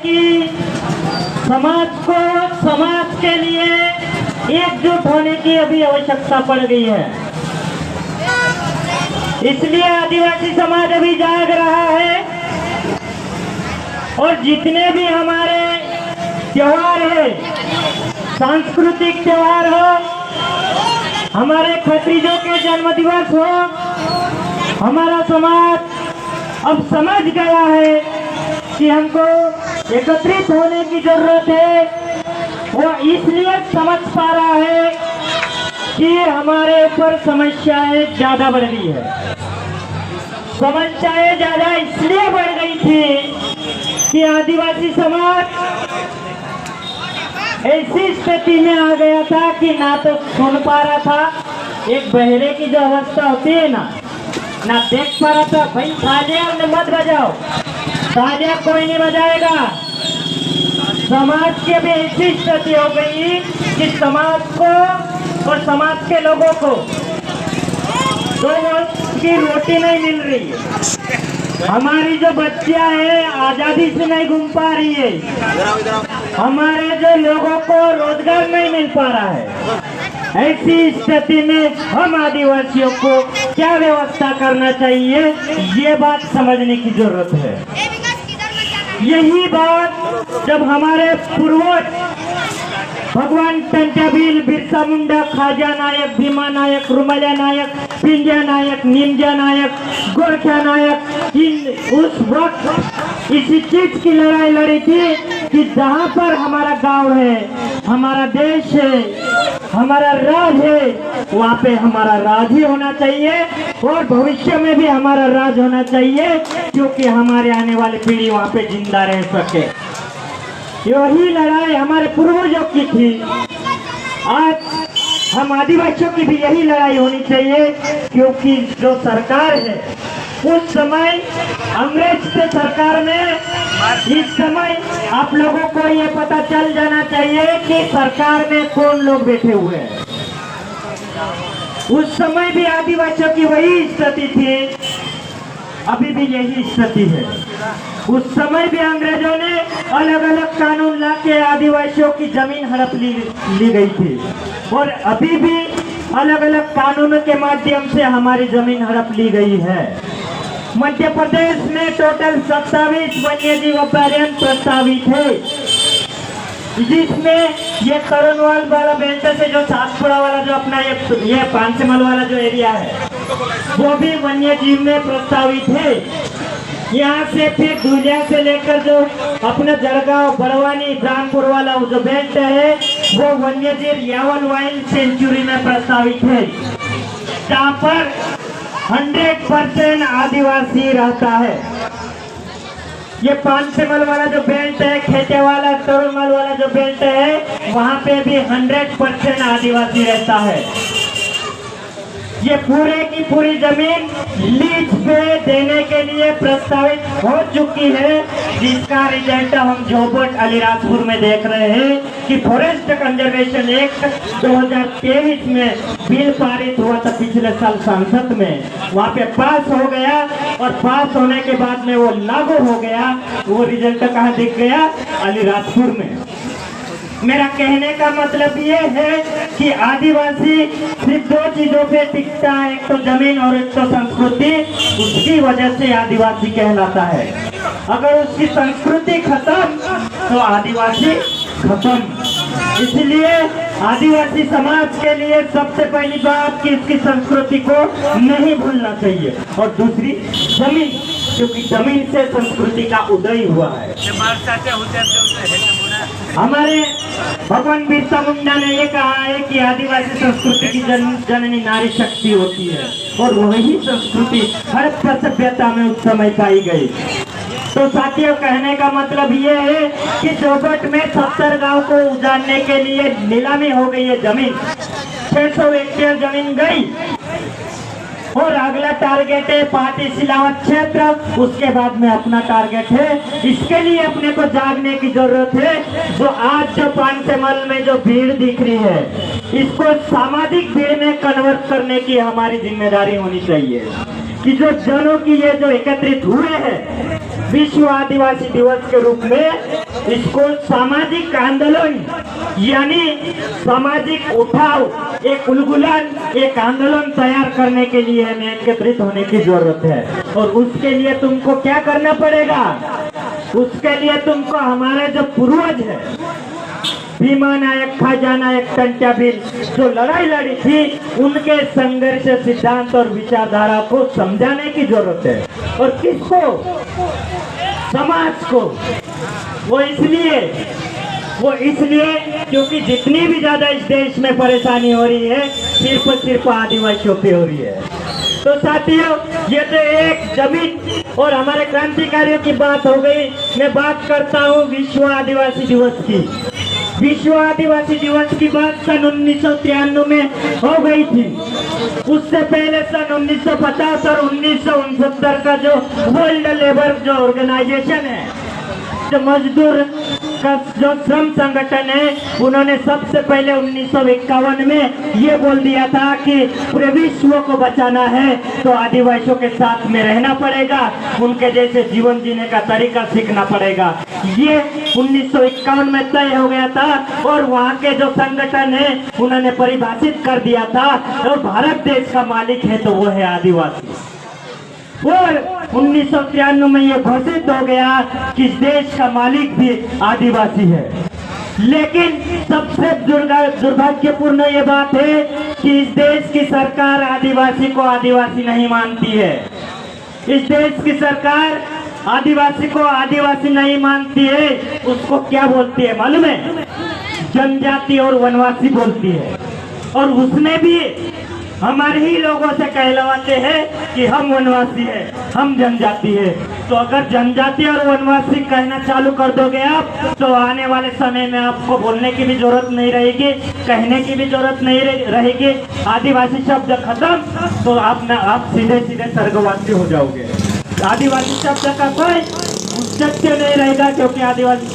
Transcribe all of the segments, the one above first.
कि समाज के लिए एकजुट होने की अभी आवश्यकता पड़ गई है। इसलिए आदिवासी समाज अभी जाग रहा है और जितने भी हमारे त्योहार है, सांस्कृतिक त्योहार हो, हमारे खत्रीजों के जन्म दिवस हो, हमारा समाज अब समझ गया है कि हमको एकत्रित होने की जरूरत है। वो इसलिए समझ पा रहा है कि हमारे ऊपर समस्याएं ज्यादा बढ़ गई है। समस्याएं ज्यादा इसलिए बढ़ गई थी कि आदिवासी समाज ऐसी स्थिति में आ गया था कि ना तो सुन पा रहा था, एक बहरे की जो अवस्था होती है ना देख पा रहा था। भाई तालियां मत बजाओ, तालियां कोई नहीं बजाएगा। समाज की अभी ऐसी स्थिति हो गई कि समाज को और समाज के लोगों को दो वक्त की रोटी नहीं मिल रही है। हमारी जो बच्चियां हैं आजादी से नहीं घूम पा रही है। हमारे जो लोगों को रोजगार नहीं मिल पा रहा है। ऐसी स्थिति में हम आदिवासियों को क्या व्यवस्था करना चाहिए, ये बात समझने की जरूरत है। यही बात जब हमारे पूर्वज भगवान टंट्याबिल, बिरसा मुंडा, खाजा नायक, भीमा नायक, रुमल्या नायक, पिंजा नायक, निमजा नायक, गोरखा नायक, इन उस वक्त इसी चीज की लड़ाई लड़ी थी कि जहाँ पर हमारा गांव है, हमारा देश है, हमारा राज है, वहाँ पे हमारा राज ही होना चाहिए और भविष्य में भी हमारा राज होना चाहिए, क्योंकि हमारे आने वाली पीढ़ी वहाँ पे जिंदा रह सके। यही लड़ाई हमारे पूर्वजों की थी। आज हम आदिवासियों की भी यही लड़ाई होनी चाहिए, क्योंकि जो सरकार है उस समय अंग्रेज से सरकार में, इस समय आप लोगों को ये पता चल जाना चाहिए कि सरकार में कौन लोग बैठे हुए हैं। उस समय भी आदिवासियों की वही स्थिति थी, अभी भी यही स्थिति है। उस समय भी अंग्रेजों ने अलग अलग कानून लाके आदिवासियों की जमीन हड़प ली गई थी और अभी भी अलग अलग कानूनों के माध्यम से हमारी जमीन हड़प ली गई है। मध्य प्रदेश में टोटल 27 वन्यजीव अभयारण्य प्रस्तावित है, जिसमें ये तरुणवाल वाला बेल्ट से जो सातपुड़ा वाला जो अपना ये पांचमल वाला जो एरिया है वो भी वन्यजीव में प्रस्तावित है। यहाँ से फिर दूलिया से लेकर जो अपना जलगांव, बड़वानी, ब्राह्मपुर वाला जो बेल्ट है वो वन्यजीव यावल वाइल्ड सेंचुरी में प्रस्तावित है, जहाँ पर 100% आदिवासी रहता है। ये पांचमल वाला जो बेल्ट है, खेते वाला, तरुणमल वाला जो बेल्ट है, वहाँ पे भी 100% आदिवासी रहता है। ये पूरे की पूरी जमीन लीज पे देने के लिए प्रस्तावित हो चुकी है, जिसका रिजल्ट हम जोबट अलीराजपुर में देख रहे हैं कि फॉरेस्ट कंजर्वेशन एक्ट 2023 में बिल पारित हुआ था पिछले साल संसद में, वहाँ पे पास हो गया और पास होने के बाद में वो लागू हो गया। वो रिजल्ट कहाँ दिख गया? अलीराजपुर में। मेरा कहने का मतलब ये है कि आदिवासी सिर्फ दो चीजों पे टिकता है, एक तो जमीन और एक तो संस्कृति। उसकी वजह से आदिवासी कहलाता है। अगर उसकी संस्कृति खत्म तो आदिवासी खत्म। इसलिए आदिवासी समाज के लिए सबसे पहली बात कि इसकी संस्कृति को नहीं भूलना चाहिए, और दूसरी जमीन, क्योंकि जमीन से संस्कृति का उदय हुआ है। हमारे भगवान बिरसा मुंडा ने ये कहा है कि आदिवासी संस्कृति की जननी नारी शक्ति होती है, और वही संस्कृति हड़प्पा सभ्यता में उस समय पाई गई। तो साथियों, कहने का मतलब ये है कि जोबट में 70 गांव को उजाड़ने के लिए नीलामी हो गई है जमीन। 600 हेक्टेयर जमीन गई और अगला टारगेट है पाटी सिलावट क्षेत्र। उसके बाद में अपना टारगेट है। इसके लिए अपने को जागने की जरूरत है। जो आज जो पांचमल में जो भीड़ दिख रही है, इसको सामाजिक भीड़ में कन्वर्ट करने की हमारी जिम्मेदारी होनी चाहिए कि जो जनों की ये जो एकत्रित हुए हैं, विश्व आदिवासी दिवस के रूप में इसको सामाजिक आंदोलन यानी सामाजिक उठाव, एक उलगुलन, एक आंदोलन तैयार करने के लिए हमें एकत्रित होने की जरूरत है। और उसके लिए तुमको क्या करना पड़ेगा? उसके लिए तुमको हमारे जो पूर्वज है, भीमा नायक, खाजा नायक, टंट्याबिल जो लड़ाई लड़ी थी, उनके संघर्ष सिद्धांत और विचारधारा को समझाने की जरूरत है। और किसको? समाज को। वो इसलिए क्योंकि जितनी भी ज्यादा इस देश में परेशानी हो रही है सिर्फ आदिवासियों पे हो रही है। तो साथियों, ये तो एक जमीन और हमारे क्रांतिकारियों की बात हो गई। मैं बात करता हूँ विश्व आदिवासी दिवस की। विश्व आदिवासी दिवस की बात सन 1993 में हो गई थी। उससे पहले सन 1950 और 1969 का जो वर्ल्ड लेबर जो ऑर्गेनाइजेशन है, जो मजदूर का जो श्रम संगठन है, उन्होंने सबसे पहले 1951 में ये बोल दिया था कि पूरे विश्व को बचाना है तो आदिवासियों के साथ में रहना पड़ेगा, उनके जैसे जीवन जीने का तरीका सीखना पड़ेगा। ये 1951 में तय हो गया था और वहाँ के जो संगठन है उन्होंने परिभाषित कर दिया था, और भारत देश का मालिक है तो वो है आदिवासी। और 1993 में ये घोषित हो गया कि इस देश का मालिक भी आदिवासी है। लेकिन सबसे दुर्भाग्यपूर्ण ये बात है कि इस देश की सरकार आदिवासी को आदिवासी नहीं मानती है। इस देश की सरकार आदिवासी को आदिवासी नहीं मानती है। उसको क्या बोलती है मालूम है? जनजाति और वनवासी बोलती है। और उसमें भी हमारे ही लोगों से कहलवाते हैं कि हम वनवासी हैं, हम जनजाति है। तो अगर जनजाति और वनवासी कहना चालू कर दोगे आप, तो आने वाले समय में आपको बोलने की भी जरूरत नहीं रहेगी, कहने की भी जरूरत नहीं रहेगी। आदिवासी शब्द खत्म, तो आप सीधे स्वर्गवासी हो जाओगे। आदिवासी शब्द का कोई औचित्य नहीं रहेगा, क्योंकि आदिवासी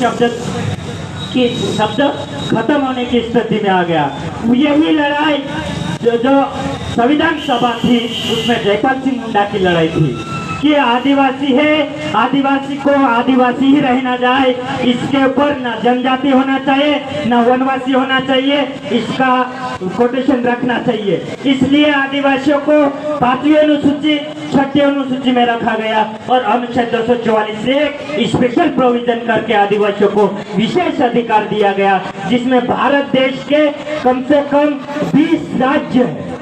शब्द खत्म होने की स्थिति में आ गया। यही लड़ाई जो संविधान सभा थी, उसमें जयपाल सिंह मुंडा की लड़ाई थी कि आदिवासी है, आदिवासी को आदिवासी ही रहना जाए, इसके ऊपर ना जनजाति होना चाहिए ना वनवासी होना चाहिए, इसका कोटेशन रखना चाहिए। इसलिए आदिवासियों को 5वीं अनुसूची 6ठी अनुसूची में रखा गया और अनुच्छेद 244 से एक स्पेशल प्रोविजन करके आदिवासियों को विशेष अधिकार दिया गया, जिसमें भारत देश के कम से कम 20 राज्य है।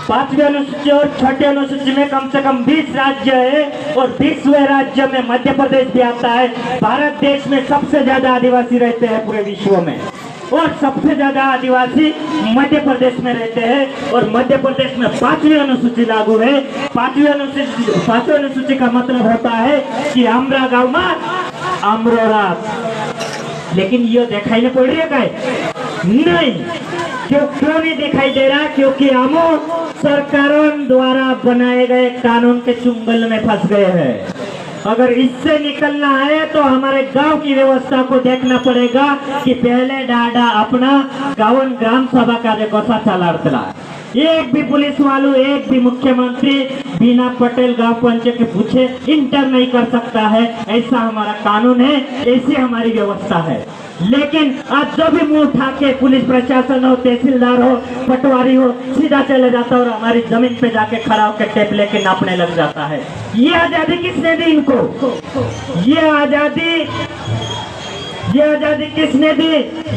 5वीं अनुसूची और 6ठी अनुसूची में कम से कम 20 राज्य है और 20वें राज्य में मध्य प्रदेश भी आता है। भारत देश में सबसे ज्यादा आदिवासी रहते हैं पूरे विश्व में, और सबसे ज्यादा आदिवासी मध्य प्रदेश में रहते हैं। और मध्य प्रदेश में 5वीं अनुसूची लागू है। 5वीं अनुसूची का मतलब होता है कि आमरा गाँव में आमरो रात। लेकिन ये दिखाई नहीं पड़ रही है नहीं, क्यों नहीं दिखाई दे रहा? क्योंकि हम सरकारों द्वारा बनाए गए कानून के चुंगल में फंस गए हैं। अगर इससे निकलना है तो हमारे गांव की व्यवस्था को देखना पड़ेगा कि पहले डाडा अपना गावन ग्राम सभा कार्य कसा चलाता। एक भी पुलिस वालों, एक भी मुख्यमंत्री बिना पटेल गांव पंचायत के पूछे इंटर नहीं कर सकता है। ऐसा हमारा कानून है, ऐसी हमारी व्यवस्था है। लेकिन आज जो भी मुंह उठा के पुलिस प्रशासन हो, तहसीलदार हो, पटवारी हो, सीधा चले जाता है और हमारी जमीन पे जाके खड़ा होकर टेप लेके नापने लग जाता है। ये आजादी किसने दी इनको? ये आजादी किसने दी?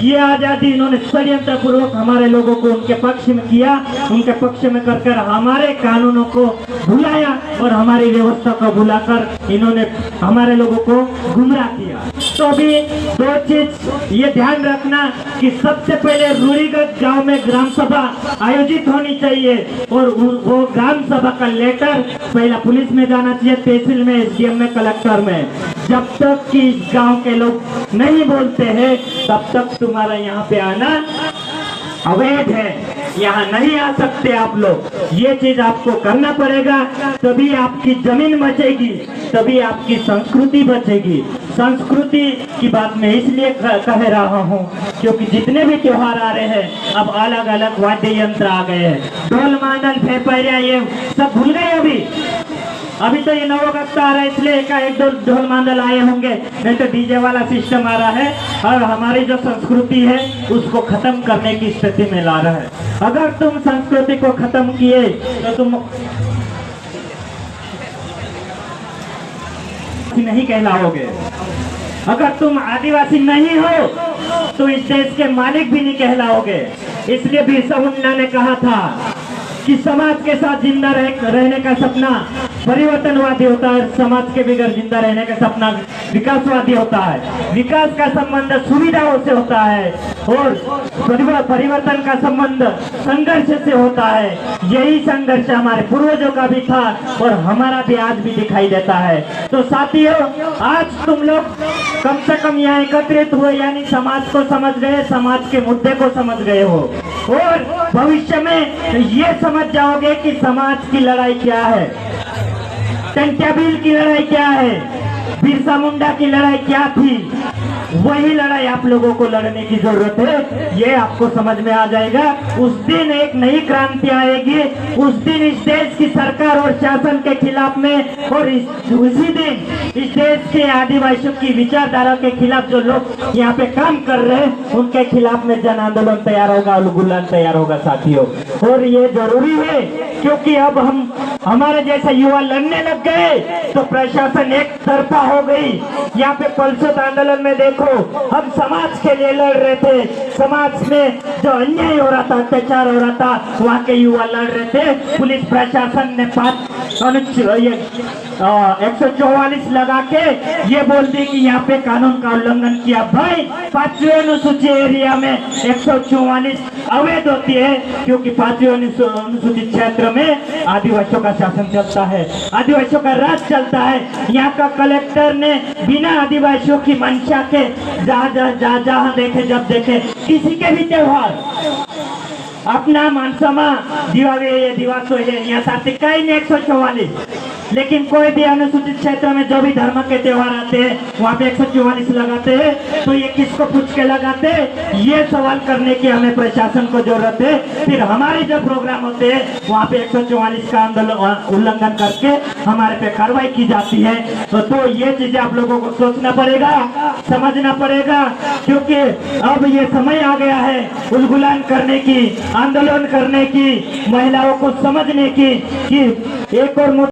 ये आजादी इन्होंने षड्यंत्र पूर्वक हमारे लोगों को उनके पक्ष में किया, उनके पक्ष में कर हमारे कानूनों को भुलाया और हमारी व्यवस्था को भुलाकर इन्होंने हमारे लोगों को गुमराह किया। तो अभी 2 चीज ये ध्यान रखना कि सबसे पहले रूढ़िगत गांव में ग्राम सभा आयोजित होनी चाहिए और वो ग्राम सभा का लेटर पहला पुलिस में जाना चाहिए, तहसील में, SDM में, कलेक्टर में। जब तक कि गांव के लोग नहीं बोलते हैं तब तक तुम्हारा यहाँ पे आना अवैध है, यहाँ नहीं आ सकते आप लोग। ये चीज आपको करना पड़ेगा, तभी आपकी जमीन बचेगी, तभी आपकी संस्कृति बचेगी। संस्कृति की बात मैं इसलिए कह रहा हूँ क्योंकि जितने भी त्योहार आ रहे हैं अब अलग अलग वाद्य यंत्र आ गए हैं, ढोल मांडल फेफड़िया ये सब भूल गए। अभी अभी तो ये नवगत आ रहा है इसलिए एक दो ढोल मांदल आए होंगे, नहीं तो डीजे वाला सिस्टम आ रहा है और हमारी जो संस्कृति है उसको खत्म करने की स्थिति में ला रहा है। अगर तुम संस्कृति को खत्म किए तो तुम नहीं कहलाओगे। अगर तुम आदिवासी नहीं हो तो इस देश के मालिक भी नहीं कहलाओगे। इसलिए बिरसा मुंडा ने कहा था कि समाज के साथ जिंदा रहने का सपना परिवर्तनवादी होता है, समाज के बगैर जिंदा रहने का सपना विकासवादी होता है। विकास का संबंध सुविधाओं से होता है और परिवर्तन का संबंध संघर्ष से होता है। यही संघर्ष हमारे पूर्वजों का भी था और हमारा भी आज भी दिखाई देता है। तो साथियों, आज तुम लोग कम से कम यहाँ एकत्रित हुए, यानी समाज को समझ गए, समाज के मुद्दे को समझ गए हो और भविष्य में ये समझ जाओगे कि समाज की लड़ाई क्या है, टंट्याबिल की लड़ाई क्या है, बिरसा मुंडा की लड़ाई क्या थी। वही लड़ाई आप लोगों को लड़ने की जरूरत है, ये आपको समझ में आ जाएगा। उस दिन एक नई क्रांति आएगी, उस दिन इस देश की सरकार और शासन के खिलाफ में और उसी दिन इस देश के आदिवासियों की विचारधारा के खिलाफ जो लोग यहाँ पे काम कर रहे हैं उनके खिलाफ में जन आंदोलन तैयार होगा, उलगुलान तैयार होगा साथियों। और ये जरूरी है क्योंकि अब हमारे जैसे युवा लड़ने लग गए तो प्रशासन एक तरफा हो गई। यहाँ पे पल्सोत आंदोलन में देखो, हम समाज के लिए लड़ रहे थे, समाज में जो अन्याय हो रहा था, अत्याचार हो रहा था, वहाँ के युवा लड़ रहे थे। पुलिस प्रशासन ने 144 लगा के ये बोल दी कि यहाँ पे कानून का उल्लंघन किया। भाई 5वीं अनुसूची एरिया में 144 अवैध होती है क्योंकि 5वीं अनुसूचित क्षेत्र में आदिवासियों का शासन चलता है, आदिवासियों का राज चलता है। यहाँ का कलेक्टर ने बिना आदिवासियों की मंशा के जहाँ देखे जब देखे किसी के भी त्योहार अपना मानसमा दिवासो है यहाँ साथी कहीं नहीं 144, लेकिन कोई भी अनुसूचित क्षेत्र में जो भी धर्म के त्योहार आते हैं वहाँ पे 144 लगाते हैं। तो ये किसको पूछ के लगाते हैं, ये सवाल करने की हमें प्रशासन को जरूरत है। फिर हमारे जो प्रोग्राम होते हैं वहाँ पे 144 का आंदोलन उल्लंघन करके हमारे पे कार्रवाई की जाती है। तो ये चीजें आप लोगों को सोचना पड़ेगा, समझना पड़ेगा, क्योंकि अब ये समय आ गया है उलगुलान करने की, आंदोलन करने की, महिलाओं को समझने की कि एक और